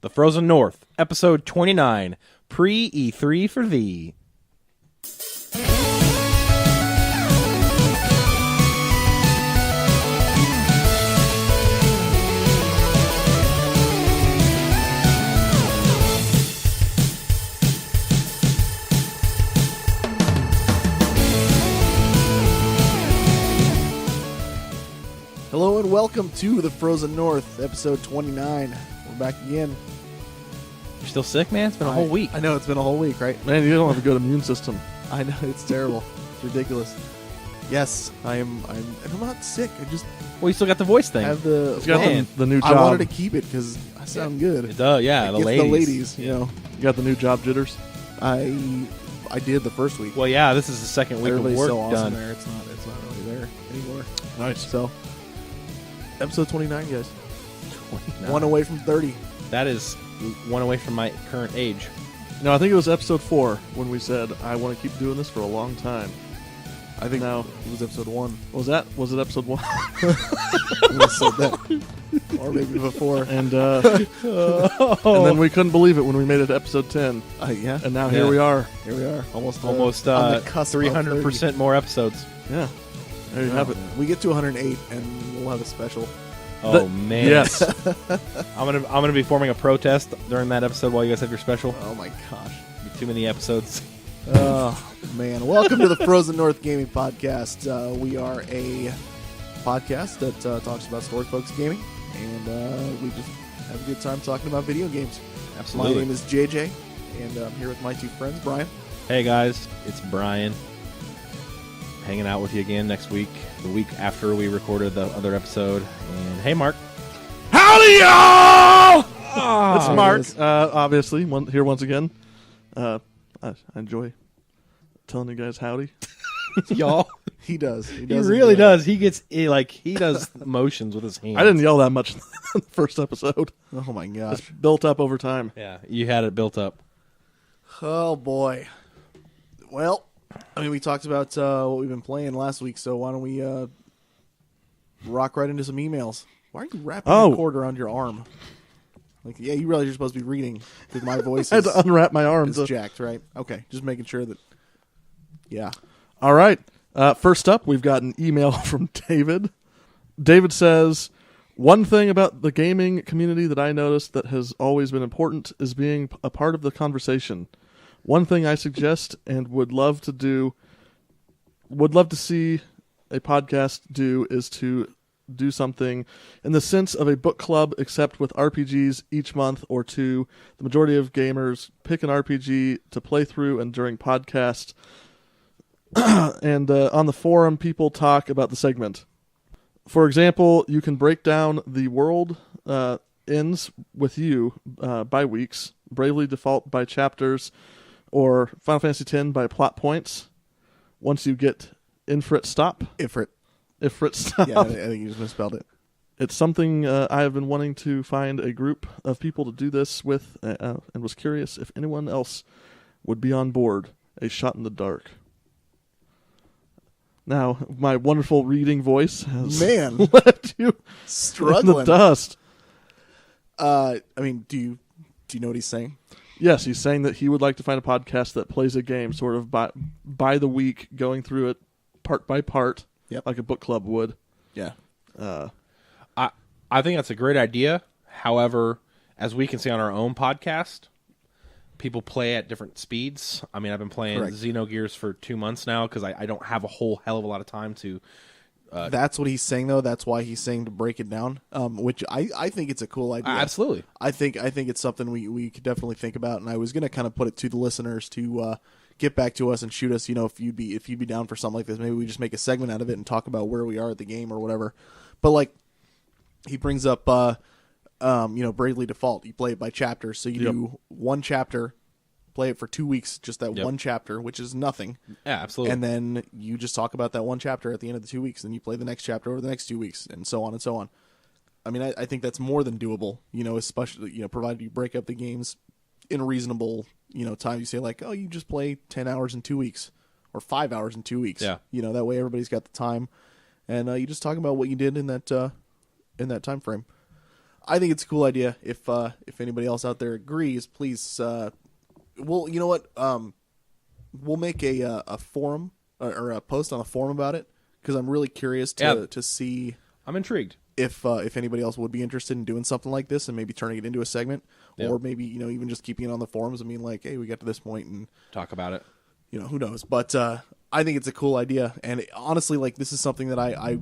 The Frozen North, episode 29, pre-E3 for thee. Hello and welcome to The Frozen North, episode 29. We're back again. You're still sick, man? It's been a whole week. I know, it's been a whole week, right? Man, you don't have a good immune system. I know, it's terrible. It's ridiculous. Yes, I'm not sick. I just Well, you still got the voice thing. have the... He's got Man. the new job. I wanted to keep it because I sound good. It does, yeah, It the gets ladies. the ladies, you know. You got the new job jitters. I did the first week. Well, yeah, this is the second week Everybody's of work so awesome done. there. It's not really there anymore. Nice. So, episode 29, guys. 29. One away from 30. That is one away from my current age. No, I think it was episode 4 when we said, I want to keep doing this for a long time. I think No. it was episode 1. Was it episode 1? We said that. Or maybe before. and then we couldn't believe it when we made it to episode 10. Yeah. And now Yeah. here we are. Here we are, almost On the cusp 300% more episodes. Yeah. There you have it. We get to 108 and we'll have a special. Oh, man. Yes. I'm gonna be forming a protest during that episode while you guys have your special. Oh my gosh. Too many episodes. Oh man. Welcome to the Frozen North Gaming Podcast. We are a podcast that talks about story focused gaming, and we just have a good time talking about video games. Absolutely. My name is JJ, and I'm here with my two friends, Brian. Hey, guys. It's Brian. Hanging out with you again next week, the week after we recorded the other episode. And hey, Mark. Howdy, y'all! That's There Mark, it is. obviously, here once again. I enjoy telling you guys howdy. Y'all. He does. He does really enjoy it. does. He does motions with his hands. I didn't yell that much in the first episode. Oh my It's gosh. built up over time. Yeah, you had it built up. Oh boy. Well, I mean, we talked about what we've been playing last week, so why don't we rock right into some emails? Why are you wrapping Oh. the cord around your arm? Like, yeah, you realize you're supposed to be reading because my voice I had is, to unwrap my arms. is jacked, right? Okay, just making sure that. Yeah. All right. First up, we've got an email from David. David says, one thing about the gaming community that I noticed that has always been important is being a part of the conversation. One thing I suggest and would love to see a podcast do is to do something in the sense of a book club, except with RPGs each month or two. The majority of gamers pick an RPG to play through, and during podcasts and on the forum, people talk about the segment. For example, you can break down The World Ends With You by weeks, Bravely Default by chapters, or Final Fantasy X by plot points. Once you get Ifrit Stop. Ifrit Stop. Yeah, I think you just misspelled it. It's something I have been wanting to find a group of people to do this with, and was curious if anyone else would be on board. A shot in the dark. Now, my wonderful reading voice has Man. left you in the Struggling. dust. I mean, do you know what he's saying? Yes, he's saying that he would like to find a podcast that plays a game sort of by the week, going through it part by part, Yep. like a book club would. Yeah. I think that's a great idea. However, as we can see on our own podcast, people play at different speeds. I mean, I've been playing Correct. Xenogears for 2 months now because I don't have a whole hell of a lot of time to. That's what he's saying, though. That's why he's saying to break it down, which I think it's a cool idea. Absolutely. I think it's something we could definitely think about, and I was going to kind of put it to the listeners to get back to us and shoot us. You know, if you'd be down for something like this, maybe we just make a segment out of it and talk about where we are at the game or whatever. But like, he brings up, Bravely Default. You play it by chapters, so you Yep. do one chapter, play it for 2 weeks, just that Yep. one chapter, which is nothing. Yeah, absolutely. And then you just talk about that one chapter at the end of the 2 weeks, and you play the next chapter over the next 2 weeks, and so on and so on. I mean, I think that's more than doable, especially, provided you break up the games in a reasonable, time. You say like, oh, you just play 10 hours in 2 weeks or 5 hours in 2 weeks. Yeah. That way everybody's got the time, and you just talk about what you did in that time frame. I think it's a cool idea. If anybody else out there agrees, please. Well, you know what? We'll make a forum or a post on a forum about it because I'm really curious to see. I'm intrigued. If anybody else would be interested in doing something like this and maybe turning it into a segment, or maybe even just keeping it on the forums and being like, hey, we got to this point and talk about it. Who knows? But I think it's a cool idea, and honestly, like this is something that I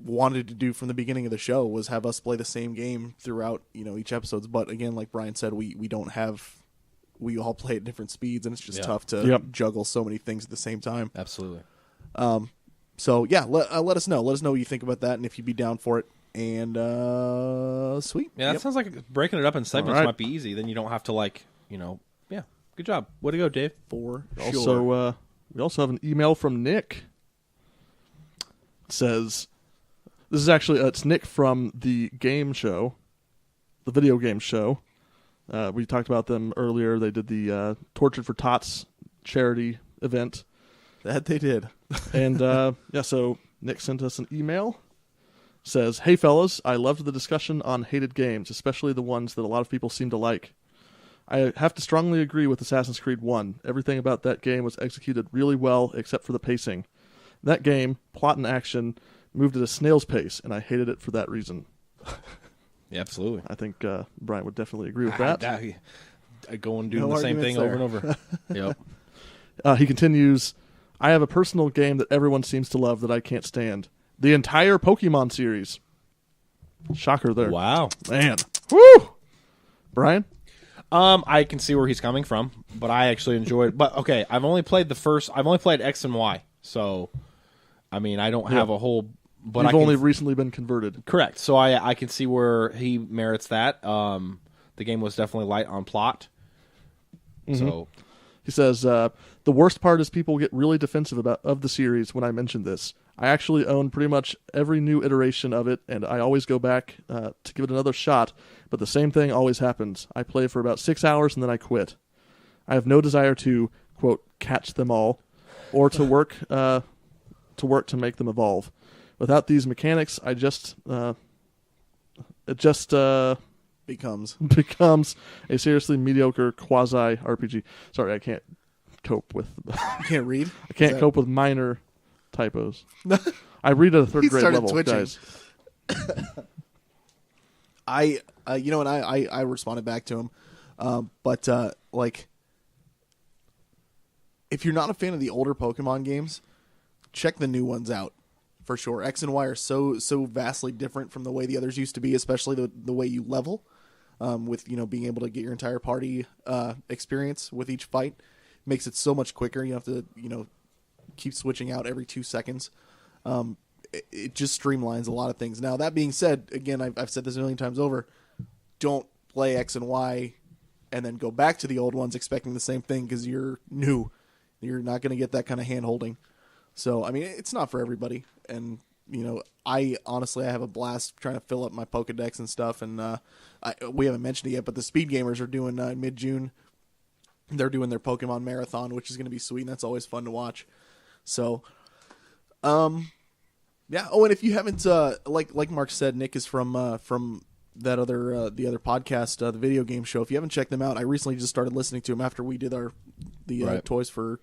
wanted to do from the beginning of the show was have us play the same game throughout each episodes. But again, like Brian said, we don't have. We all play at different speeds, and it's just tough to juggle so many things at the same time. Absolutely. So yeah, let us know. Let us know what you think about that, and if you'd be down for it. And sweet. Yeah, that sounds like breaking it up in segments might be easy. Then you don't have to Yeah, good job. Way to go, Dave. For Also, sure. we also have an email from Nick. It says, this is actually it's Nick from the game show, the video game show. We talked about them earlier. They did the Tortured for Tots charity event. That they did. And so Nick sent us an email. Says, hey fellas, I loved the discussion on hated games, especially the ones that a lot of people seem to like. I have to strongly agree with Assassin's Creed 1. Everything about that game was executed really well, except for the pacing. That game, plot and action, moved at a snail's pace, and I hated it for that reason. Yeah, absolutely. I think Brian would definitely agree with that. I go and do the same thing over and over. Yep. He continues, I have a personal game that everyone seems to love that I can't stand. The entire Pokemon series. Shocker there. Wow. Man. Woo! Brian? I can see where he's coming from, but I actually enjoyed. But okay, I've only played X and Y, so I mean I don't have a whole. But You've only recently been converted. Correct. So I can see where he merits that. The game was definitely light on plot. Mm-hmm. So he says the worst part is people get really defensive of the series when I mention this. I actually own pretty much every new iteration of it, and I always go back to give it another shot, but the same thing always happens. I play for about 6 hours, and then I quit. I have no desire to, quote, catch them all, or to work to make them evolve. Without these mechanics, it just becomes a seriously mediocre quasi-RPG. Sorry, I can't cope with... You can't read? I can't cope with minor... typos. I read at a third grade level, twitching. Guys. I responded back to him, but if you're not a fan of the older Pokemon games, check the new ones out for sure. X and Y are so vastly different from the way the others used to be, especially the way you level, with being able to get your entire party experience with each fight makes it so much quicker. You have to keep switching out every 2 seconds. It just streamlines a lot of things. Now, that being said, again, I've said this a million times over, don't play X and Y and then go back to the old ones expecting the same thing because you're new. You're not going to get that kind of hand-holding. So, I mean, it's not for everybody. And, I honestly have a blast trying to fill up my Pokedex and stuff. And we haven't mentioned it yet, but the Speed Gamers are doing mid-June. They're doing their Pokemon Marathon, which is going to be sweet, and that's always fun to watch. So, yeah. Oh, and if you haven't, like Mark said, Nick is from that the other podcast, the video game show. If you haven't checked them out, I recently just started listening to them after we did the Torture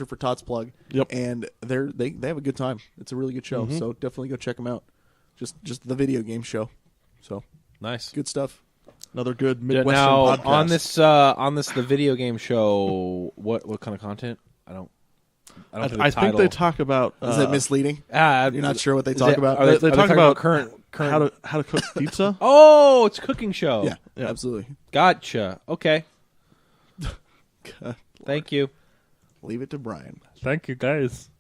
for Tots plug. Yep. And they have a good time. It's a really good show. Mm-hmm. So definitely go check them out. Just the video game show. So nice, good stuff. Another good Midwestern now, podcast. On this the video game show. What kind of content? I think they talk about. Is that misleading? You're not sure what they talk about? They talk about current how to cook pizza. Oh, it's a cooking show. Yeah, absolutely. Gotcha. Okay. Thank you. Leave it to Brian. Thank you, guys.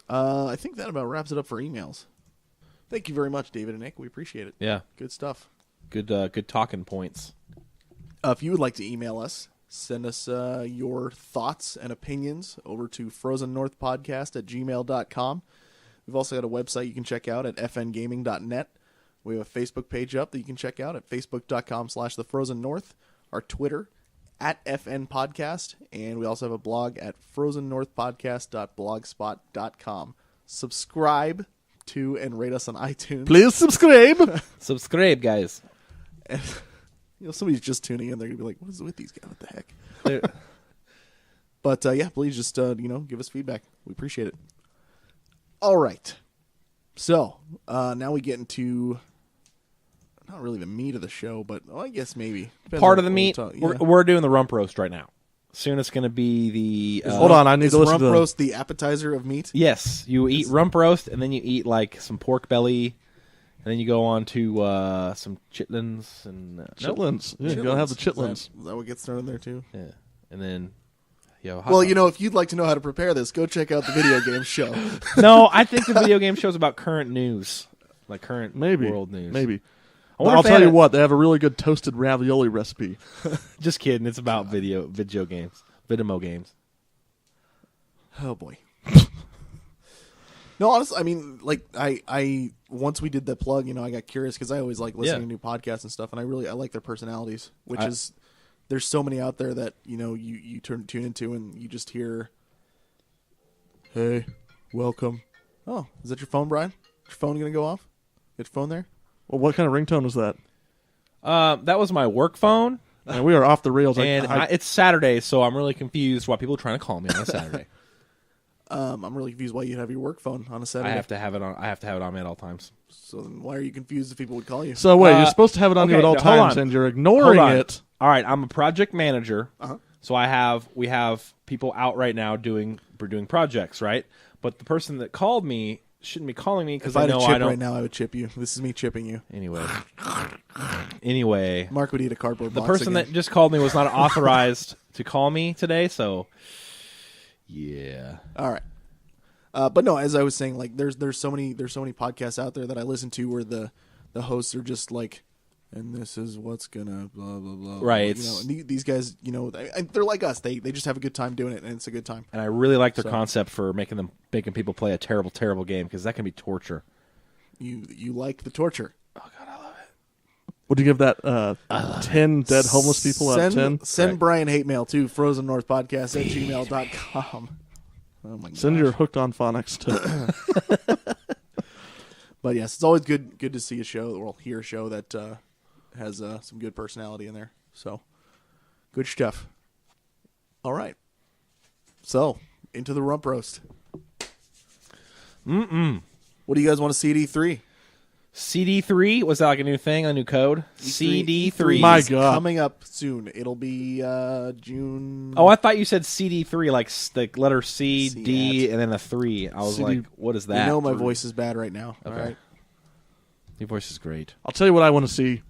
I think that about wraps it up for emails. Thank you very much, David and Nick. We appreciate it. Yeah. Good stuff. Good talking points. If you would like to email us, send us your thoughts and opinions over to frozennorthpodcast@gmail.com. We've also got a website you can check out at fngaming.net. We have a Facebook page up that you can check out at facebook.com/thefrozennorth. Our Twitter @FNPodcast. And we also have a blog at frozennorthpodcast.blogspot.com. Subscribe to and rate us on iTunes. Please subscribe. Subscribe, guys. And, somebody's just tuning in. They're gonna be like, "What is with these guys? What the heck?" But yeah, please just give us feedback. We appreciate it. All right. So now we get into not really the meat of the show, but I guess maybe depends Part on of the what meat. yeah. We're doing the rump roast right now. Soon it's going to be the. Hold on, I need Is to listen rump to roast the appetizer of meat? Yes, you eat rump roast, and then you eat like some pork belly, and then you go on to some chitlins and chitlins. Yeah, you gotta have the chitlins. Is that what gets thrown in there too? Yeah, and then hot Well, dog. if you'd like to know how to prepare this, go check out the video game show. No, I think the video game show's about current news, like current world news. Maybe. wonder I'll if they tell had you a- what, they have a really good toasted ravioli recipe. Just kidding. It's about video games, Vidimo games. Oh boy. No, honestly, I mean, like I once we did the plug, I got curious because I always like listening to new podcasts and stuff, and I like their personalities, which is there's so many out there that you tune into and you just hear, "Hey, welcome." Oh, is that your phone, Brian? Your phone gonna go off? Get your phone there? Well, what kind of ringtone was that? That was my work phone, Man, we are off the rails. and it's Saturday, so I'm really confused why people are trying to call me on a Saturday. I'm really confused why you have your work phone on a Saturday. I have to have it on me at all times. So then why are you confused if people would call you? So wait, you're supposed to have it on you okay, at all no, hold times, on. and you're ignoring Hold on. it. All right, I'm a project manager, Uh-huh. so we have people out right now doing projects, right? But the person that called me shouldn't be calling me because If I I had a know chip I don't. right now, I would chip you. This is me chipping you. Anyway, Mark would eat a cardboard the box person again. that just called me was not authorized to call me today, so yeah. All right. But no, as I was saying, like there's so many podcasts out there that I listen to where the hosts are just like, and this is what's gonna blah blah blah. Right. And these guys, they're like us. They just have a good time doing it, and it's a good time. And I really like their concept for making people play a terrible, terrible game because that can be torture. You like the torture. Oh God, I love it. Would you give that 10 dead homeless people out of 10? Send Right. Brian hate mail to frozennorthpodcast@gmail.com. Oh my god. Send your hooked on phonics to. But yes, it's always good to see a show or hear a show that has some good personality in there. So good stuff. All right. So into the rump roast. What do you guys want to see at E3? CD3 was that like a new thing, a new code? CD3. My is God. coming up soon. It'll be June. Oh, I thought you said CD3, like the letter C, See D, that. and then a 3. I was CD. like, what is that? You know my voice is bad right now. Okay. All right. Your voice is great. I'll tell you what I want to see.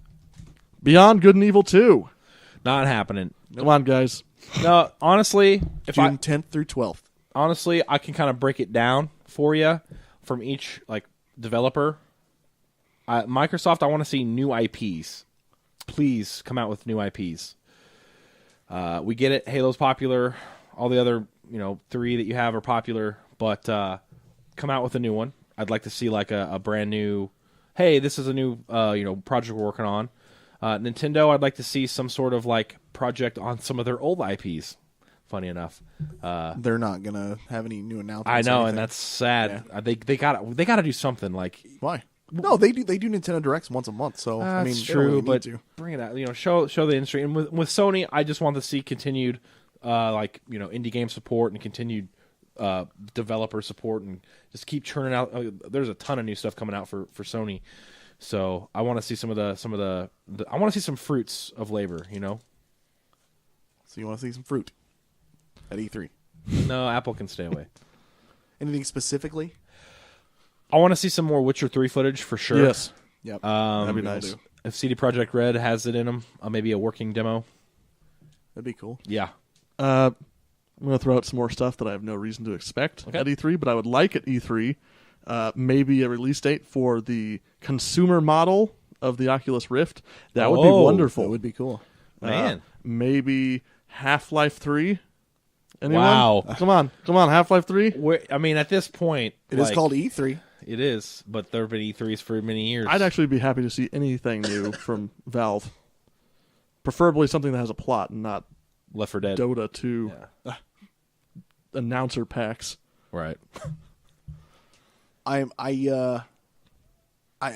Beyond Good and Evil 2. Not happening. Come on, guys. No, honestly, June 10th through 12th. honestly, I can kind of break it down for you from each like developer. Microsoft, I want to see new IPs. Please come out with new IPs. We get it. Halo's popular. All the other 3 that you have are popular, but come out with a new one. I'd like to see like a brand new. Hey, this is a new project we're working on. Nintendo, I'd like to see some sort of like project on some of their old IPs. Funny enough, They're not gonna have any new announcements. I or know, anything. and that's sad. They gotta do something. Like why. No, they do Nintendo Directs once a month. So I mean, that's they don't really true, need but to. bring it out. Show the industry. And with Sony, I just want to see continued indie game support and continued developer support, and just keep churning out. There's a ton of new stuff coming out for Sony. So I want to see some of the I want to see some fruits of labor. So you want to see some fruit at E3? No, Apple can stay away. Anything specifically? I want to see some more Witcher 3 footage for sure. Yes. Yep. That'd be Will nice. do. If CD Projekt Red has it in them, maybe a working demo. That'd be cool. Yeah. I'm going to throw out some more stuff that I have no reason to expect Okay. at E3, but I would like at E3 maybe a release date for the consumer model of the Oculus Rift. That would be Oh, wonderful. That would be cool. Man. Maybe Half-Life 3. Anyone? Wow. Come on, Half-Life 3? At this point, It is called E3. It is, but there have been E3s for many years. I'd actually be happy to see anything new from Valve. Preferably something that has a plot and not Left 4 Dead. Dota 2 Yeah. announcer packs. Right. I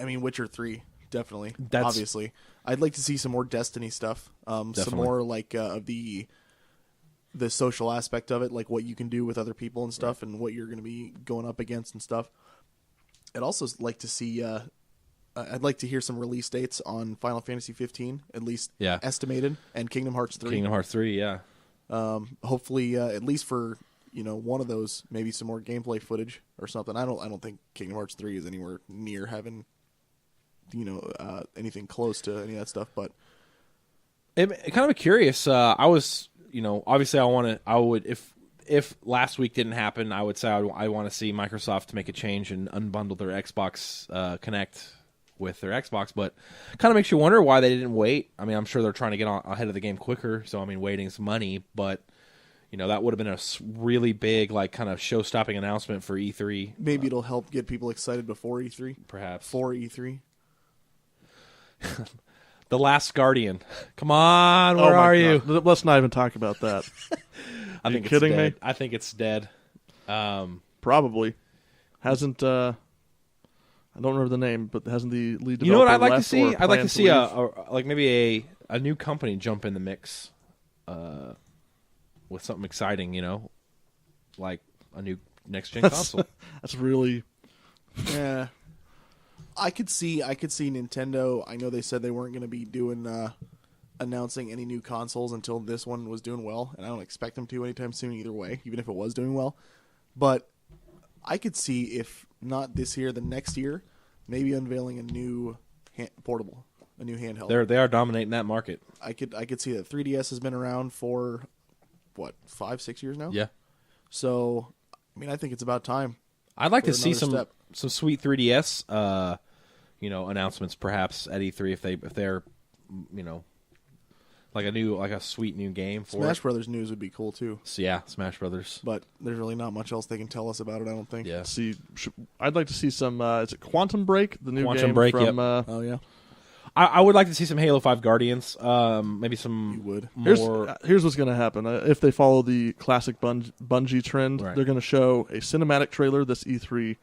mean, Witcher 3, definitely. That's- Obviously. I'd like to see some more Destiny stuff. Some Definitely. more like the social aspect of it, like what you can do with other people and stuff, and what you're going to be going up against and stuff. I'd also like to see. I'd like to hear some release dates on Final Fantasy 15, at least estimated, and Kingdom Hearts 3. Kingdom Hearts 3, yeah. Hopefully, at least for one of those, maybe some more gameplay footage or something. I don't think Kingdom Hearts 3 is anywhere near having anything close to any of that stuff. But It kind of curious. I was, obviously I would if last week didn't happen, I would say I want to see Microsoft make a change and unbundle their Xbox Connect with their Xbox, but kind of makes you wonder why they didn't wait. I mean, I'm sure they're trying to get ahead of the game quicker, so I mean, waiting's money, but that would have been a really big, like, kind of show-stopping announcement for E3. maybe it'll help get people excited before E3. Perhaps. For E3. The Last Guardian. Come on, where my are you? God. Let's not even talk about that. I think you kidding it's dead. me? I think it's dead. Probably hasn't. I don't remember the name, but hasn't the lead developer You know what I'd like to left see? or I'd like to planned see leave? like maybe a new company jump in the mix, with something exciting. Like a new next gen console. That's really Yeah. I could see Nintendo. I know they said they weren't going to be doing announcing any new consoles until this one was doing well, and I don't expect them to anytime soon either way, even if it was doing well. But I could see, if not this year, the next year, maybe unveiling a new portable, a new handheld. They are dominating that market. I could see that 3DS has been around for what, 5-6 years now. Yeah, So I mean, I think it's about time. I'd like For to see another some step. sweet 3DS announcements perhaps at E3 if they're like a sweet new game for Smash it. Brothers news would be cool too, So, yeah, Smash Brothers. but there's really not much else they can tell us about it. I don't think. Yeah. see. I'd like to see some. Is it Quantum Break? The new Quantum game Break, from. yep. Oh yeah, I would like to see some Halo 5 Guardians. Maybe some you would. more. Here's what's going to happen. If they follow the classic Bungie trend, Right. they're going to show a cinematic trailer this E3,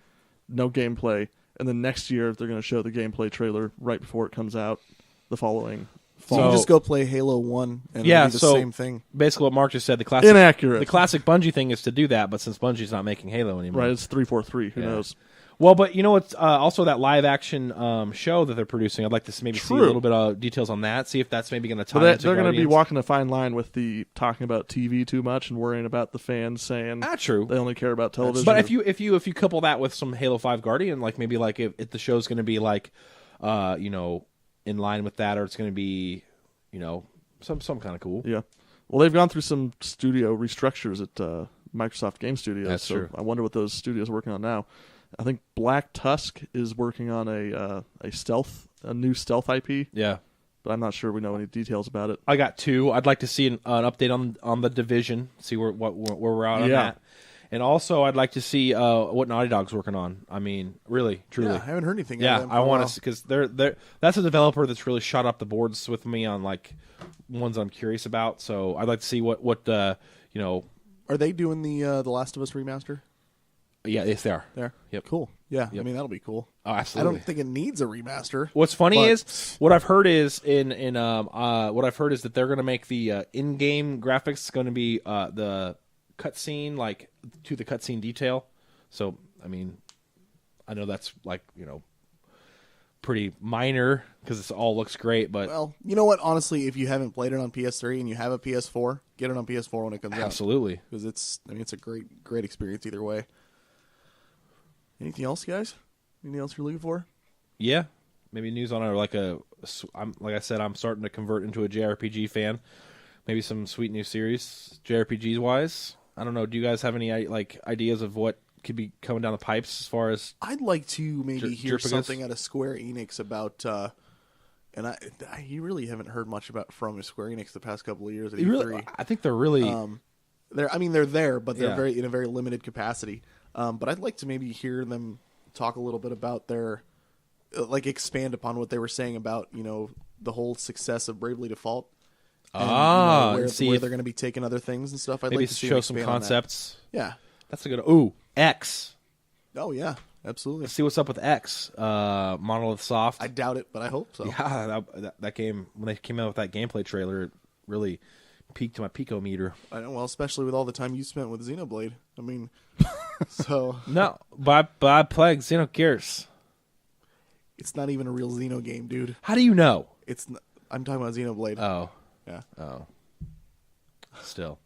no gameplay, and then next year they're going to show the gameplay trailer right before it comes out the following So fall. you just go play Halo 1 and Yeah, it'll be the so- same thing. Basically, what Mark just said, the classic Inaccurate. The classic Bungie thing is to do that, but since Bungie's not making Halo anymore, Right, it's 343. Who Yeah. knows? Well, but what's also that live action show that they're producing. I'd like to maybe see a True. little bit of details on that. See if that's maybe going to tie But into they're going to be Guardians. walking a fine line with the talking about TV too much and worrying about the fans saying True. they only care about television. But if you couple that with some Halo 5 Guardian, like maybe like if the show's going to be like, in line with that, or it's going to be, some kind of cool. Yeah. Well, they've gone through some studio restructures at Microsoft Game Studios. That's so true. I wonder what those studios are working on now. I think Black Tusk is working on a new stealth IP, Yeah. but I'm not sure we know any details about it. I got two. I'd like to see an update on the Division. See where we're at on Yeah. that. And also, I'd like to see what Naughty Dog's working on. I mean, really, truly. Yeah, I haven't heard anything. out of Yeah, them for I a want while. to because they're that's a developer that's really shot up the boards with me on like ones I'm curious about. So I'd like to see what Are they doing the Last of Us remaster? Yeah, yes, they are. There. Yep. Cool. Yeah. Yep. I mean, that'll be cool. Oh, I absolutely. don't think it needs a remaster. What's funny But- is what I've heard is what I've heard is that they're going to make the in-game graphics going to be the cutscene, like to the cutscene detail. So I mean, I know that's like pretty minor because it all looks great, but Well, you know what? Honestly, if you haven't played it on PS3 and you have a PS4, get it on PS4 when it comes out. absolutely. Because it's a great experience either way. Anything else, guys? Anything else you're looking for? Yeah, maybe news on it, or like like I said, I'm starting to convert into a JRPG fan. Maybe some sweet new series, JRPGs wise. I don't know. Do you guys have any like ideas of what could be coming down the pipes as far as? I'd like to maybe hear Jerpagus? something out of Square Enix about. And you really haven't heard much from Square Enix the past couple of years at E3. I think they're really. They're there, but they're Yeah. in a very limited capacity. But I'd like to maybe hear them talk a little bit about their, expand upon what they were saying about the whole success of Bravely Default. And, and see where if they're going to be taking other things and stuff. I'd maybe like to see show them some expand on that. concepts. Yeah. That's a good. Ooh, X. Oh yeah. Absolutely. See what's up with X, Monolith Soft. I doubt it, but I hope so. Yeah, that game, when they came out with that gameplay trailer, it really peaked my pico meter. I know, well, especially with all the time you spent with Xenoblade. I mean, so No, but I played Xenogears. it's not even a real Xeno game, dude. How do you know? I'm talking about Xenoblade. Oh, Yeah. oh. Still,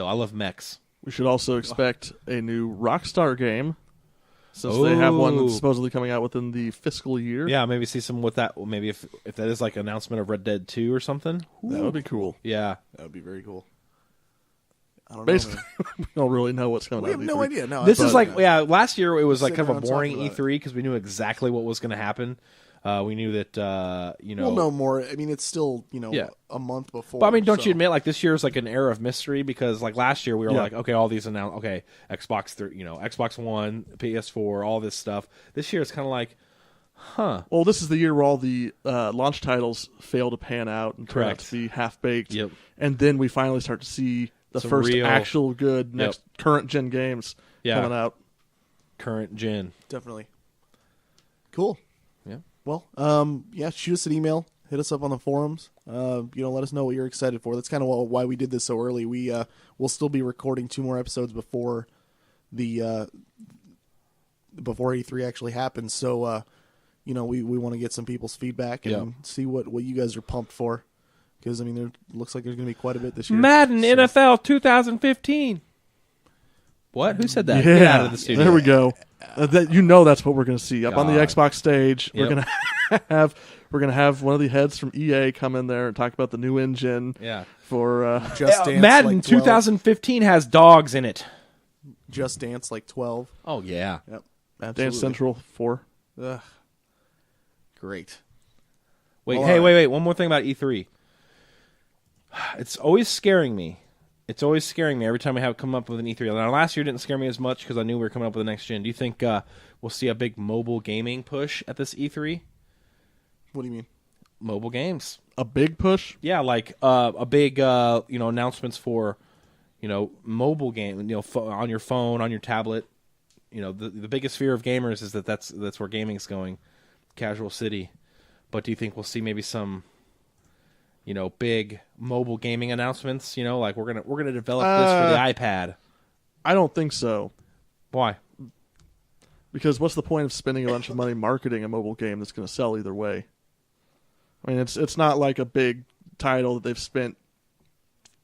I love mechs. We should also expect a new Rockstar game, since they have one that's supposedly coming out within the fiscal year. Yeah, maybe see some with that. Maybe if that is like an announcement of Red Dead 2 or something. That would be cool. Yeah, That would be very cool. I don't Basically, know. we don't really know what's coming We out. have no idea. No, this I- is like last year it was like Sitting kind of a around boring talking about E3 because we knew exactly what was going to happen. We knew that We'll know more. I mean, it's still Yeah. a month before. But I mean, don't so- you admit like this year is like an era of mystery because like last year we were Yeah. like, okay, all these announced, okay, Xbox 3, Xbox One, PS4, all this stuff. This year it's kind of like, Well, this is the year where all the launch titles fail to pan out and turn out Correct. to be half-baked. Yep. And then we finally start to see the Some first real- actual good next current-gen games Yeah. coming out. current gen. Definitely. Cool. Yeah. Well, yeah, shoot us an email. Hit us up on the forums. Let us know what you're excited for. That's kind of why we did this so early. We'll still be recording 2 more episodes before the before E3 actually happens. So, we want to get some people's feedback and see what you guys are pumped for. Because I mean, there looks like there's going to be quite a bit this year. Madden So- NFL 2015. What? Who said that? Yeah, Get out of the studio. there we go. That's what we're going to see up on the God. Xbox stage. Yep. We're gonna have one of the heads from EA come in there and talk about the new engine. Yeah. For Just Dance Madden like 12. 2015 has dogs in it. Just Dance like 12. Oh yeah. Yep. Absolutely. Dance Central 4. Ugh. Great. Wait, All hey, right. wait. One more thing about E3. It's always scaring me. It's always scaring me every time we have come up with an E3. Now, last year didn't scare me as much because I knew we were coming up with the next gen. Do you think we'll see a big mobile gaming push at this E3? What do you mean? Mobile games. A big push. Yeah, like a big announcements for mobile game. On your phone, on your tablet. The biggest fear of gamers is that's where gaming's going, casual city. But do you think we'll see maybe some big mobile gaming announcements? Like we're gonna develop this for the iPad. I don't think so. Why? Because what's the point of spending a bunch of money marketing a mobile game that's going to sell either way? I mean, it's not like a big title that they've spent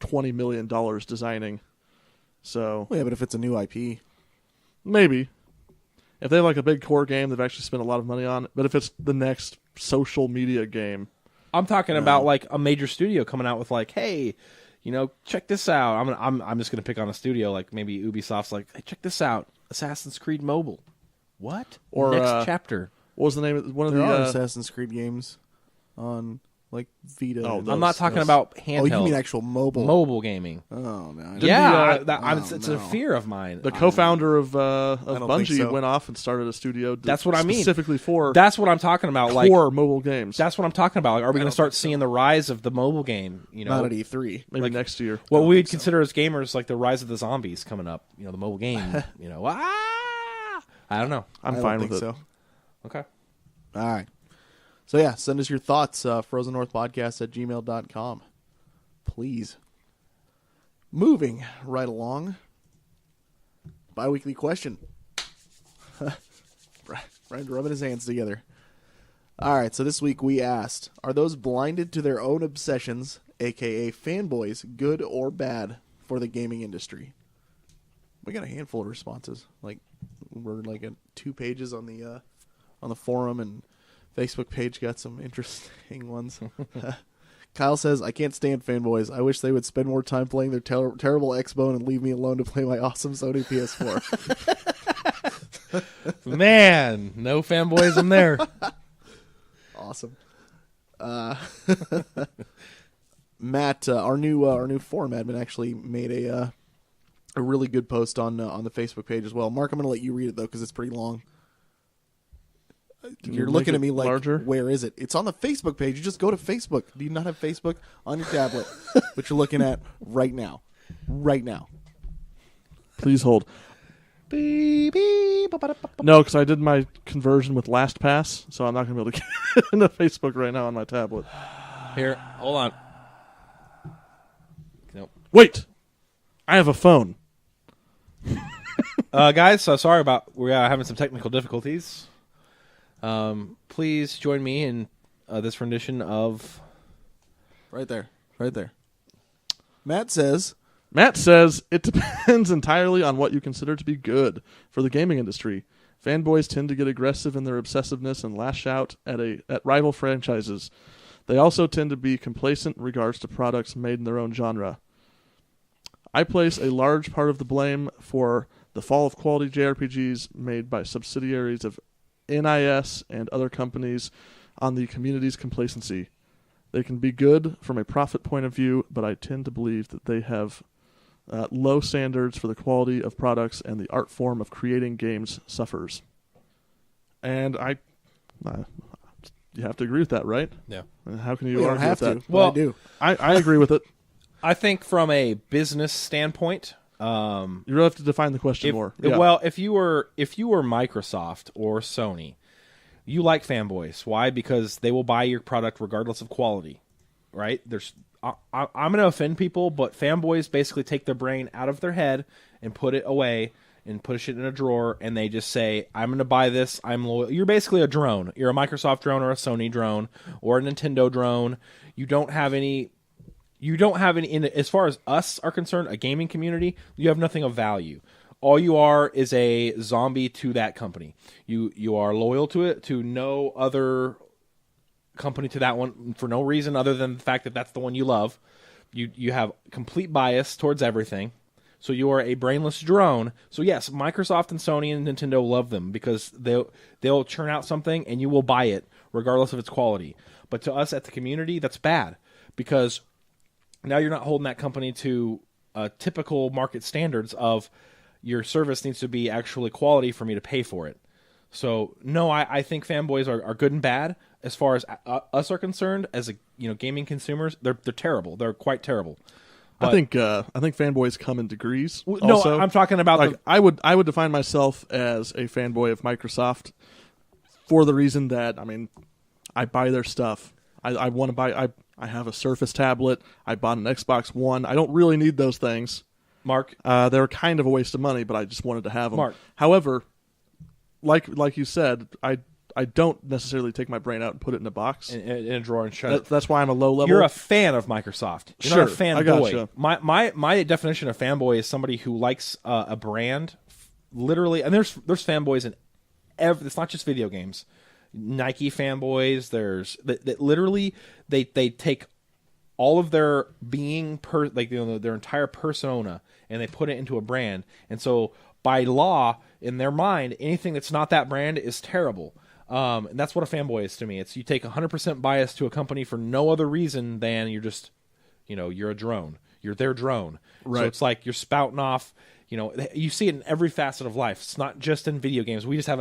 $20 million designing. So Well, yeah, but if it's a new IP, maybe if they have like a big core game, they've actually spent a lot of money on it. But if it's the next social media game, I'm talking about like a major studio coming out with like, hey, check this out. I'm just gonna pick on a studio like maybe Ubisoft's like, hey, check this out, Assassin's Creed Mobile. What? Or, next chapter? what was the name of one of there are the? Assassin's Creed games on like Vita. Oh, and those- I'm not talking those- about Oh, handheld. you mean actual mobile? mobile gaming? Oh no. Yeah, the, it's a fear of mine. The co-founder of don't think Bungie so. went off and started a studio. That's what I mean. Specifically for That's what I'm talking about. Like core mobile games. that's what I'm talking about. Like, are we going to start seeing the rise of the mobile game? Not at E3. Maybe like- next year. What we'd consider as gamers, like the rise of the zombies coming up. The mobile game. I don't know. I'm I fine don't with think it. so. Okay. All right. So yeah, send us your thoughts. FrozenNorthPodcast@gmail.com. Please. Moving right along. Bi-weekly question. Brian rubbing his hands together. All right, so this week we asked, are those blinded to their own obsessions, aka fanboys, good or bad for the gaming industry? We got a handful of responses. Like we're like at 2 pages on the forum, and Facebook page got some interesting ones. Kyle says, I can't stand fanboys. I wish they would spend more time playing their terrible Xbone and leave me alone to play my awesome Sony PS4. Man, no fanboyism there. Awesome. Matt, our new forum admin, actually made a really good post on the Facebook page as well. Mark, I'm going to let you read it though because it's pretty long. Can You're you looking make at me it like, larger? where is it? It's on the Facebook page. You just go to Facebook. Do you not have Facebook on your tablet? Which you're looking at right now. Right now. Please hold. No, because I did my conversion with LastPass, so I'm not going to be able to get into Facebook right now on my tablet. Here, hold on. Nope. Wait! I have a phone. Guys, so sorry about we're having some technical difficulties. Please join me in this rendition of... Right there. Matt says, it depends entirely on what you consider to be good for the gaming industry. Fanboys tend to get aggressive in their obsessiveness and lash out at rival franchises. They also tend to be complacent in regards to products made in their own genre. I place a large part of the blame for the fall of quality JRPGs made by subsidiaries of NIS and other companies on the community's complacency. They can be good from a profit point of view, but I tend to believe that they have low standards for the quality of products, and the art form of creating games suffers. And you have to agree with that, right? Yeah. How can you "We don't argue have with to." that? Well, Well, I do. I agree with it. I think from a business standpoint, You really have to define the question more. Yeah. well, if you were Microsoft or Sony, you like Fanboys. Why? Because they will buy your product regardless of quality, right? I'm going to offend people, but Fanboys basically take their brain out of their head and put it away and push it in a drawer, and they just say, I'm going to buy this, I'm loyal. You're basically a drone. You're a Microsoft drone or a Sony drone or a Nintendo drone. You don't have any, as far as us are concerned, a gaming community, you have nothing of value. All you are is a zombie to that company. You are loyal to it, to no other company, to that one for no reason other than the fact that that's the one you love. You have complete bias towards everything. So you are a brainless drone. So yes, Microsoft and Sony and Nintendo love them because they'll churn out something and you will buy it regardless of its quality. But to us at the community, that's bad because now you're not holding that company to typical market standards of your service needs to be actually quality for me to pay for it. So no, I think Fanboys are good and bad as far as us are concerned. As gaming consumers, they're terrible. They're quite terrible. But, I think fanboys come in degrees. No, also. I'm talking about like I would define myself as a fanboy of Microsoft for the reason that I buy their stuff. I want to buy. I have a Surface tablet. I bought an Xbox One. I don't really need those things. Mark, they're kind of a waste of money, but I just wanted to have them. Mark. However, like you said, I don't necessarily take my brain out and put it in a box. in a drawer and shut it. That's why I'm a low level. You're a fan of Microsoft. You're not a Sure, fanboy. I gotcha. My definition of fanboy is somebody who likes a brand, literally. And there's fanboys in it's not just video games. Nike fanboys. There's that literally they take all of their being their entire persona and they put it into a brand. And so by law, in their mind, anything that's not that brand is terrible. And that's what a fanboy is to me. It's you take 100% bias to a company for no other reason than you're just, you're a drone. You're their drone. Right. So it's like you're spouting off. You see it in every facet of life. It's not just in video games. We have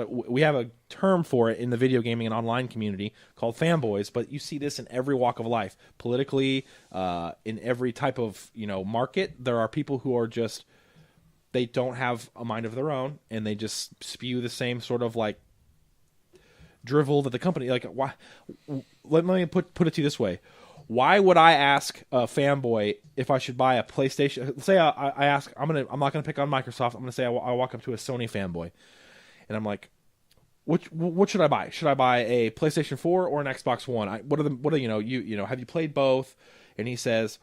a term for it in the video gaming and online community called fanboys. But you see this in every walk of life, politically, in every type of market. There are people who are just they don't have a mind of their own, and they just spew the same sort of like drivel that the company why. Let me put it to you this way. Why would I ask a fanboy if I should buy a PlayStation? Say I ask, I'm not gonna pick on Microsoft. I'm gonna say I walk up to a Sony fanboy, and I'm like, what should I buy? Should I buy a PlayStation 4 or an Xbox One? Have you played both? And he says,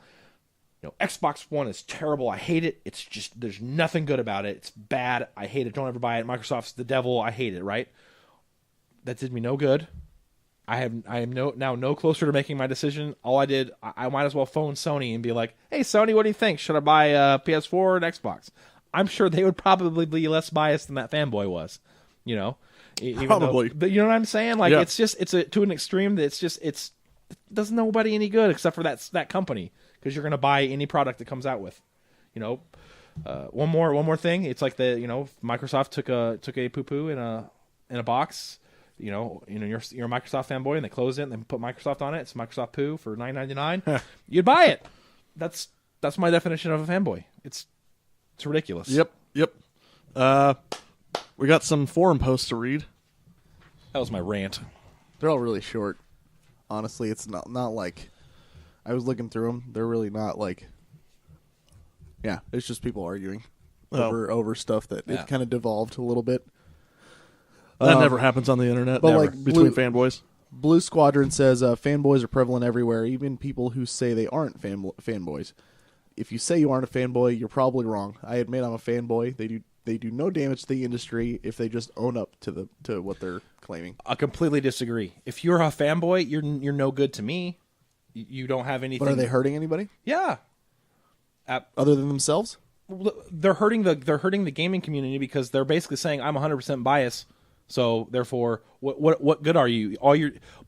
Xbox One is terrible. I hate it. It's just there's nothing good about it. It's bad. I hate it. Don't ever buy it. Microsoft's the devil. I hate it. Right? That did me no good. I am now no closer to making my decision. All I did, I might as well phone Sony and be like, "Hey, Sony, what do you think? Should I buy a PS4 or an Xbox?" I'm sure they would probably be less biased than that fanboy was. Probably. But you know what I'm saying? Like Yeah. it's to an extreme that it does nobody any good except for that company because you're going to buy any product that comes out with. One more thing. It's like Microsoft took a poo poo in a box. You're a Microsoft fanboy, and they close it and they put Microsoft on it. It's Microsoft poo for $9.99. You'd buy it. That's my definition of a fanboy. It's ridiculous. Yep. We got some forum posts to read. That was my rant. They're all really short. Honestly, it's not like I was looking through them. They're really not like. Yeah, it's just people arguing over stuff that Yeah. it kind of devolved a little bit. That never happens on the internet. but Never. like Between fanboys. Blue Squadron says fanboys are prevalent everywhere, even people who say they aren't fanboys. If you say you aren't a fanboy, you're probably wrong. I admit I'm a fanboy. They do no damage to the industry if they just own up to what they're claiming. I completely disagree. If you're a fanboy, you're no good to me. You don't have anything. But are they hurting anybody Yeah. other than themselves? They're hurting the gaming community because they're basically saying I'm 100% biased. So therefore, what good are you?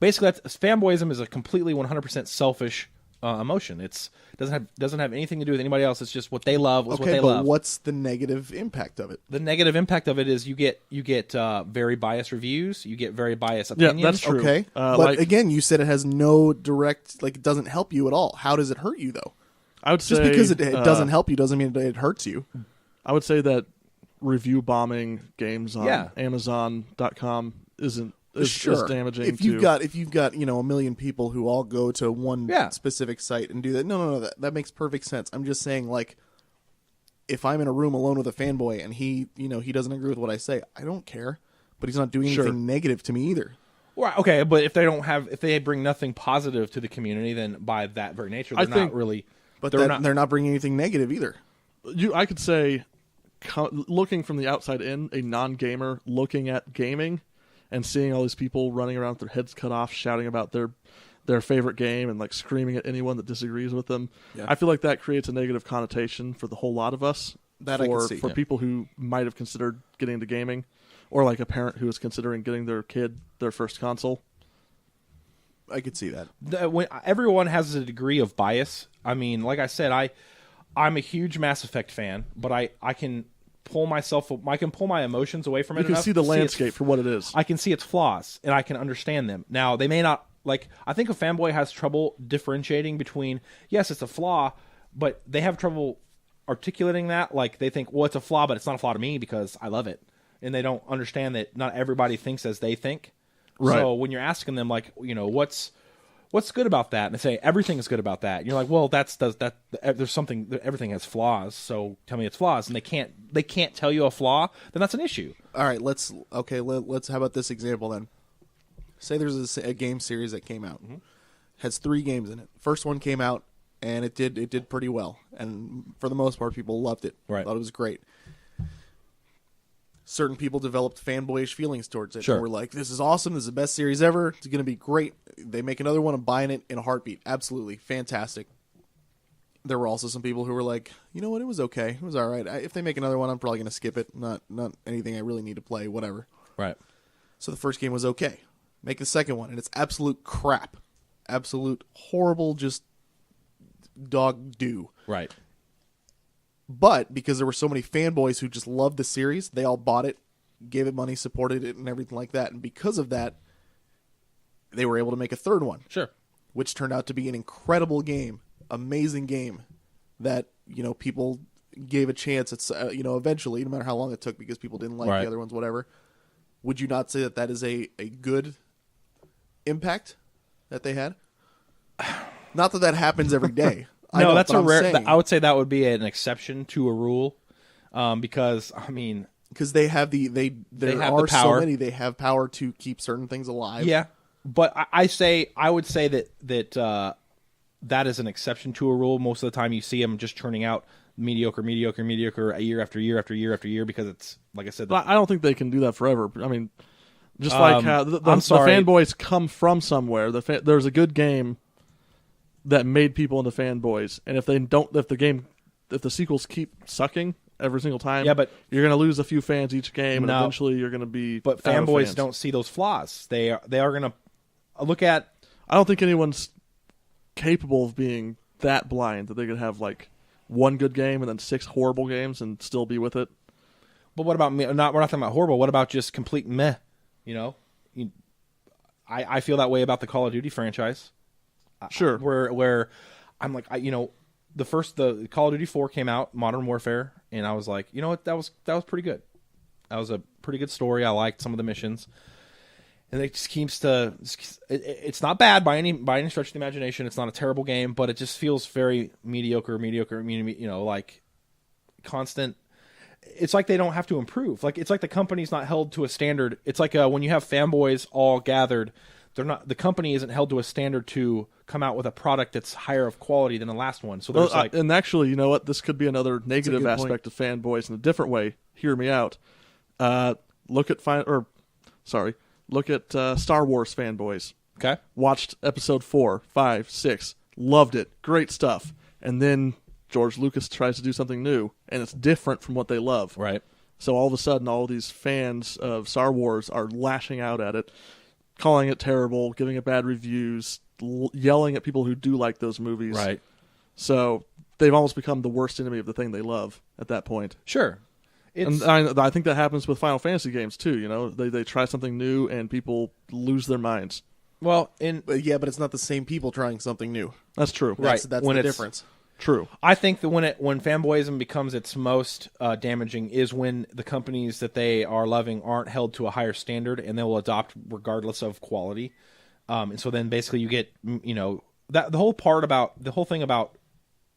Basically fanboyism is a completely 100% selfish emotion. It doesn't have anything to do with anybody else. It's just what they love. What they love. What's the negative impact of it? The negative impact of it is you get very biased reviews. You get very biased opinions. Yeah, that's true. Okay, but again, you said it has no direct, like it doesn't help you at all. How does it hurt you though? I would Just say because it doesn't help you doesn't mean it hurts you. I would say that review bombing games on Yeah. Amazon.com is Sure. damaging. If you've got a million people who all go to one Yeah. specific site and do that, no, that makes perfect sense. I'm just saying, like, if I'm in a room alone with a fanboy and he doesn't agree with what I say, I don't care. But he's not doing Sure. anything negative to me either. Well, okay, but if they bring nothing positive to the community, then by that very nature, they're not really. But they're they're not bringing anything negative either. I could say, looking from the outside in, a non-gamer looking at gaming and seeing all these people running around with their heads cut off, shouting about their favorite game and like screaming at anyone that disagrees with them. Yeah. I feel like that creates a negative connotation for the whole lot of us. That I can see. For people who might have considered getting into gaming, or like a parent who is considering getting their kid their first console. I could see that. When everyone has a degree of bias. I mean, like I said, I'm a huge Mass Effect fan, but I can pull my emotions away from it. You can enough see the to landscape for what it is. I can see its flaws, and I can understand them. Now, they may not like. I think a fanboy has trouble differentiating between yes, it's a flaw, but they have trouble articulating that. Like they think, well, it's a flaw, but it's not a flaw to me because I love it, and they don't understand that not everybody thinks as they think. Right. So when you're asking them, like, what's good about that, and they say everything is good about that, and you're like, well, there's something. Everything has flaws, so tell me its flaws, and they can't tell you a flaw. Then that's an issue. All right, let's how about this example then? Say there's a game series that came out, has 3 games in it. First one came out and it did pretty well, and for the most part, people loved it. Right. Thought it was great. Certain people developed fanboyish feelings towards it. Sure. And were like, this is awesome. This is the best series ever. It's going to be great. They make another one. I'm buying it in a heartbeat. Absolutely. Fantastic. There were also some people who were like, you know what? It was okay. It was all right. If they make another one, I'm probably going to skip it. Not anything I really need to play, whatever. Right. So the first game was okay. Make the second one, and it's absolute crap. Absolute horrible, just dog do. Right. But because there were so many fanboys who just loved the series, they all bought it, gave it money, supported it, and everything like that. And because of that, they were able to make a third one. Sure. Which turned out to be an incredible game, amazing game that, people gave a chance. It's, eventually, no matter how long it took because people didn't like Right. the other ones, whatever. Would you not say that is a good impact that they had? Not that happens every day. No, that's a rare. Saying, I would say that would be an exception to a rule, because I mean, because they have there have are the power. so many. They have power to keep certain things alive. yeah. But I would say that that is an exception to a rule. Most of the time, you see them just churning out mediocre year after year after year after year because it's like I said. But I don't think they can do that forever. I mean, just like how the fanboys come from somewhere. There's a good game that made people into fanboys, and if the sequels keep sucking every single time, Yeah, but you're going to lose a few fans each game, and No. eventually you're going to be. But out of fanboys fans. don't see those flaws. They are going to look at. I don't think anyone's capable of being that blind that they could have like one good game and then 6 horrible games and still be with it. But what about me? We're not talking about horrible. What about just complete meh? I feel that way about the Call of Duty franchise. Sure. Where I'm like, the Call of Duty 4 came out, Modern Warfare, and I was like, you know what, that was pretty good. That was a pretty good story. I liked some of the missions. And it just keeps to. It's not bad by any stretch of the imagination. It's not a terrible game, but it just feels very mediocre. Like constant. It's like they don't have to improve. Like it's like the company's not held to a standard. It's like when you have fanboys all gathered, they're not. The company isn't held to a standard to come out with a product that's higher of quality than the last one. So there's and actually, you know what? This could be another negative good aspect of fanboys in a different way. Hear me out. Look at Star Wars fanboys. Okay. Watched episode 4, 5, 6. Loved it. Great stuff. And then George Lucas tries to do something new, and it's different from what they love. Right. So all of a sudden, all these fans of Star Wars are lashing out at it, calling it terrible, giving it bad reviews, yelling at people who do like those movies. Right. So they've almost become the worst enemy of the thing they love at that point. Sure. And I think that happens with Final Fantasy games too. You know, they try something new and people lose their minds. Well, but it's not the same people trying something new. That's true. That's the difference. True. I think that when fanboyism becomes its most damaging is when the companies that they are loving aren't held to a higher standard, and they will adopt regardless of quality. And so then basically you get that the whole thing about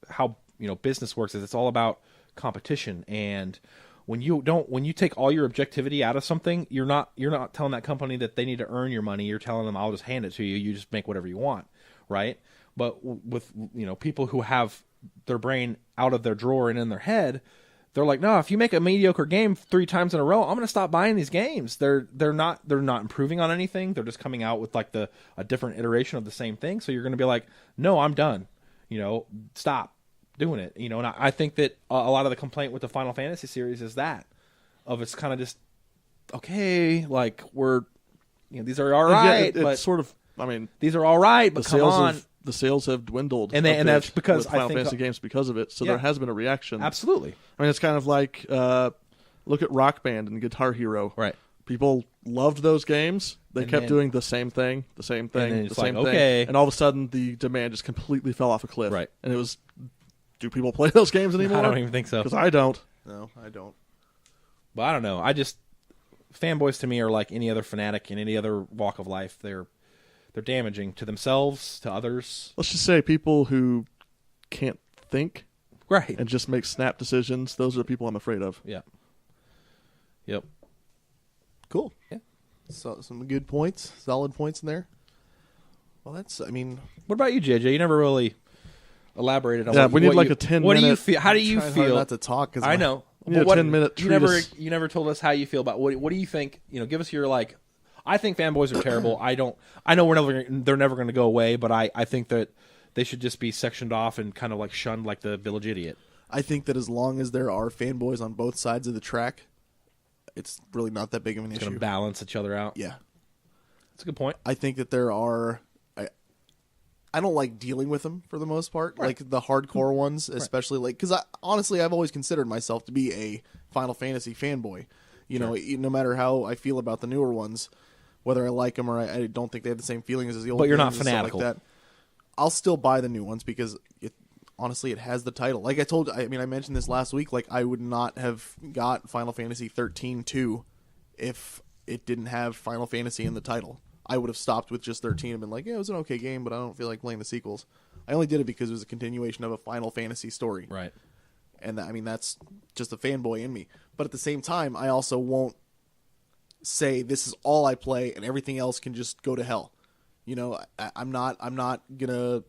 how business works is it's all about competition. And when you take all your objectivity out of something, you're not telling that company that they need to earn your money. You're telling them, I'll just hand it to you. You just make whatever you want, right? But with people who have their brain out of their drawer and in their head, they're like, no, if you make a mediocre game 3 times in a row, I'm going to stop buying these games. They're not improving on anything. They're just coming out with like a different iteration of the same thing. So you're going to be like, no, I'm done. Stop doing it. And I think that a lot of the complaint with the Final Fantasy series is that it's kind of just okay, like we're these are all right, but sort of. I mean, these are all right, but come on. The sales have dwindled, and that's because Final Fantasy games because of it. So there has been a reaction. Absolutely. I mean, it's kind of like look at Rock Band and Guitar Hero. Right. People loved those games. They kept doing the same thing, the same thing. And all of a sudden, the demand just completely fell off a cliff. Right. And it was, do people play those games anymore? I don't even think so. Because I don't. No, I don't. But I don't know. Fanboys to me are like any other fanatic in any other walk of life. They're damaging to themselves, to others. Let's just say people who can't think, right, and just make snap decisions. Those are the people I'm afraid of. Yeah. Yep. Cool. Yeah. So some good points, solid points in there. Well, what about you, JJ? You never really elaborated on. Yeah, we need like a 10-minute. What do you feel? How do you feel? Not to talk. Cause I know. We need a 10-minute treatise. You never told us how you feel about what do you think? Give us your like. I think fanboys are terrible. I know they're never going to go away, but I think that they should just be sectioned off and kind of like shunned like the village idiot. I think that as long as there are fanboys on both sides of the track, it's really not that big of an issue. It's going to balance each other out. Yeah. That's a good point. I think that there are... I don't like dealing with them for the most part. Right. Like the hardcore ones, especially like... Because honestly, I've always considered myself to be a Final Fantasy fanboy. No matter how I feel about the newer ones, whether I like them or I don't think they have the same feelings as the old But you're games not fanatical. like that, I'll still buy the new ones because honestly, it has the title. Like I mentioned this last week. Like I would not have got Final Fantasy 13-2 if it didn't have Final Fantasy in the title. I would have stopped with just 13 and been like, yeah, it was an okay game, but I don't feel like playing the sequels. I only did it because it was a continuation of a Final Fantasy story. Right. And that's just a fanboy in me. But at the same time, I also won't say this is all I play and everything else can just go to hell. I'm not gonna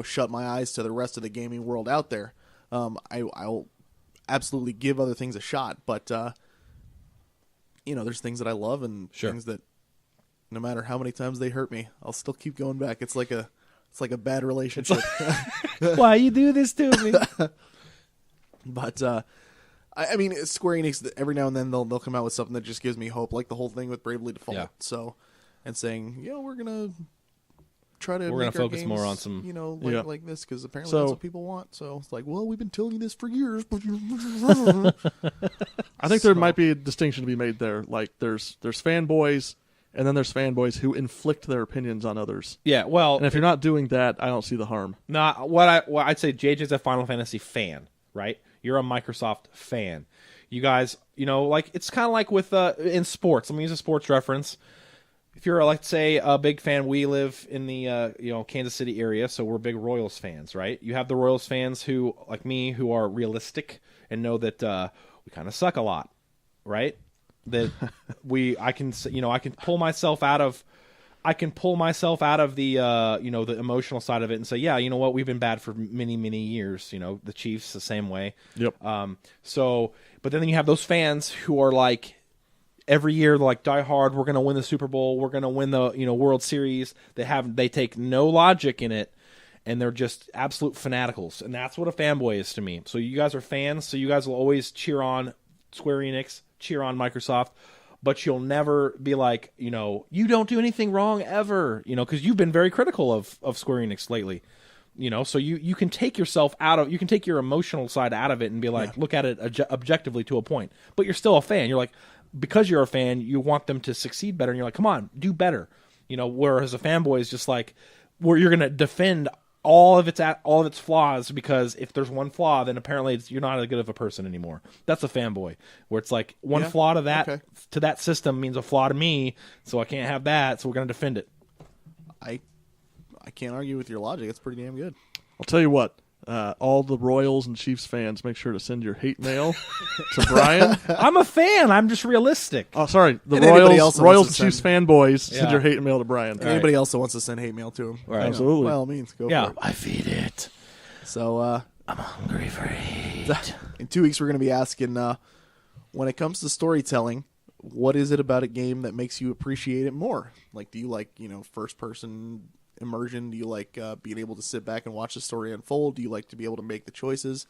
shut my eyes to the rest of the gaming world out there. I'll absolutely give other things a shot, but there's things that I love and things that no matter how many times they hurt me, I'll still keep going back. It's like a bad relationship. Why you do this to me? But Square Enix, every now and then they'll come out with something that just gives me hope, like the whole thing with Bravely Default. Yeah. So, and saying, we're gonna try to focus games, more on some, like this because apparently that's what people want. So it's like, well, we've been telling you this for years, but I think there might be a distinction to be made there. Like there's fanboys, and then there's fanboys who inflict their opinions on others. Yeah, well, and if you're not doing that, I don't see the harm. What I'd say, JJ's a Final Fantasy fan, right? You're a Microsoft fan. You guys, like it's kind of like with in sports. Let me use a sports reference. If you're, let's say, a big fan, we live in the Kansas City area, so we're big Royals fans, right? You have the Royals fans who, like me, who are realistic and know that we kind of suck a lot, right? That I can pull myself out of the the emotional side of it and say, yeah, you know what, we've been bad for many, many years. The Chiefs the same way. Yep. But then you have those fans who are like, every year they're like, die hard, we're going to win the Super Bowl, we're going to win the World Series. They take no logic in it, and they're just absolute fanaticals, and that's what a fanboy is to me. So you guys are fans, so you guys will always cheer on Square Enix, cheer on Microsoft, but you'll never be like, you don't do anything wrong ever, because you've been very critical of Square Enix lately. So you can take yourself you can take your emotional side out of it and be like, look at it objectively to a point, but you're still a fan. You're like, because you're a fan, you want them to succeed better, and you're like, come on, do better. Whereas a fanboy is just like, where you're going to defend all of its flaws, because if there's one flaw, then apparently you're not as good of a person anymore. That's a fanboy, where it's like one flaw to that system means a flaw to me, so I can't have that, so we're going to defend it. I can't argue with your logic. It's pretty damn good. I'll tell you what. All the Royals and Chiefs fans, make sure to send your hate mail to Brian. I'm a fan. I'm just realistic. Oh, sorry. The And anybody Royals else and Chiefs fanboys, send your hate mail to Brian. And anybody else that wants to send hate mail to him, Right. Absolutely. by all means, go for it. I feed it. So I'm hungry for hate. in 2 weeks, we're going to be asking, when it comes to storytelling, what is it about a game that makes you appreciate it more? Like, do you like, first-person immersion? Do you like being able to sit back and watch the story unfold? Do you like to be able to make the choices?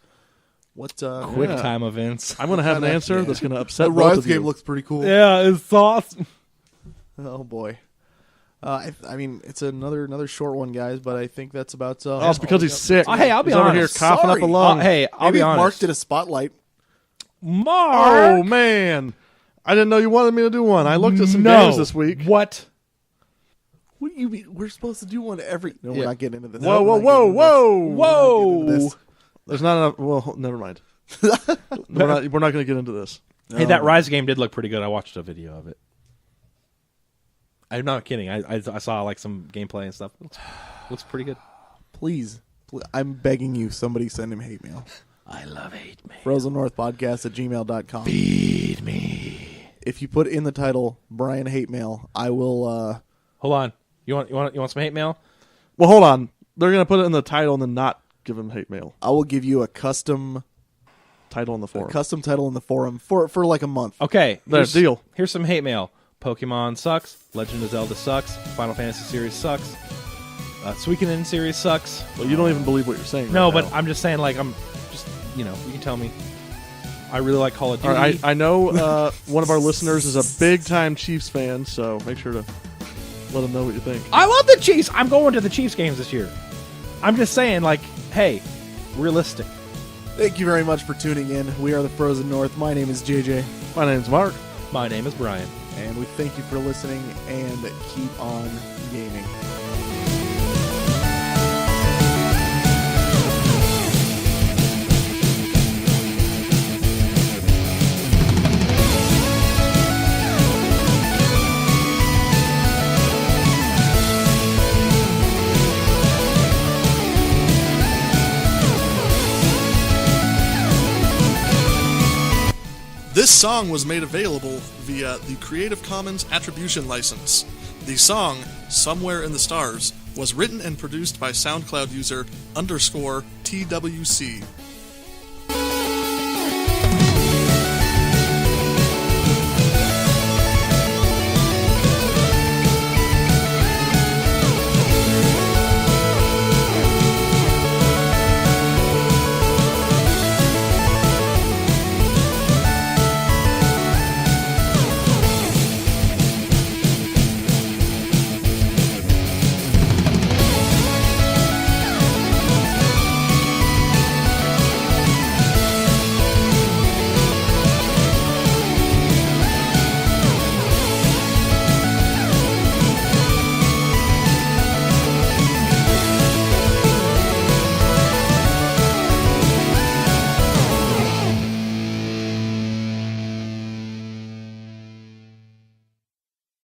What quick time events? I'm going to have an answer that's going to upset the both Rise of you. game looks pretty cool. Yeah, it's awesome. Oh boy. I mean, it's another short one, guys, but I think that's about. Oh, it's because he's sick. Oh, hey, I'll be he's over honest. here coughing up a Sorry. lung. I'll Maybe be if honest. Mark did a spotlight. Mark. Oh man, I didn't know you wanted me to do one. I looked at some games this week. What? What do you mean? We're supposed to do one every. No, Yeah. we're not getting into this. Whoa, We're whoa, not whoa, getting into whoa, this. We're not getting into this. There's not enough. Well, never mind. we're not going to get into this. Hey, that Rise game did look pretty good. I watched a video of it. I'm not kidding. I saw like some gameplay and stuff. Looks pretty good. Please, I'm begging you, somebody send him hate mail. I love hate mail. FrozenNorthPodcast@gmail.com. Feed me. If you put in the title Brian hate mail, I will. Hold on. You want some hate mail? Well, hold on. They're going to put it in the title and then not give him hate mail. I will give you a custom Title in the forum. title in the forum for like a month. Okay. Deal. Here's some hate mail. Pokemon sucks. Legend of Zelda sucks. Final Fantasy series sucks. Suikoden series sucks. Well, you don't even believe what you're saying. No, right but now. I'm just saying, like, I'm just, you can tell me. I really like Call of Duty. All right, I know one of our listeners is a big-time Chiefs fan, so make sure to let them know what you think. I love the Chiefs. I'm going to the Chiefs games this year. I'm just saying, like, hey, realistic. Thank you very much for tuning in. We are the Frozen North. My name is JJ, My name's Mark. My name is Brian. and we thank you for listening and keep on gaming. This song was made available via the Creative Commons Attribution License. The song, Somewhere in the Stars, was written and produced by SoundCloud user _TWC.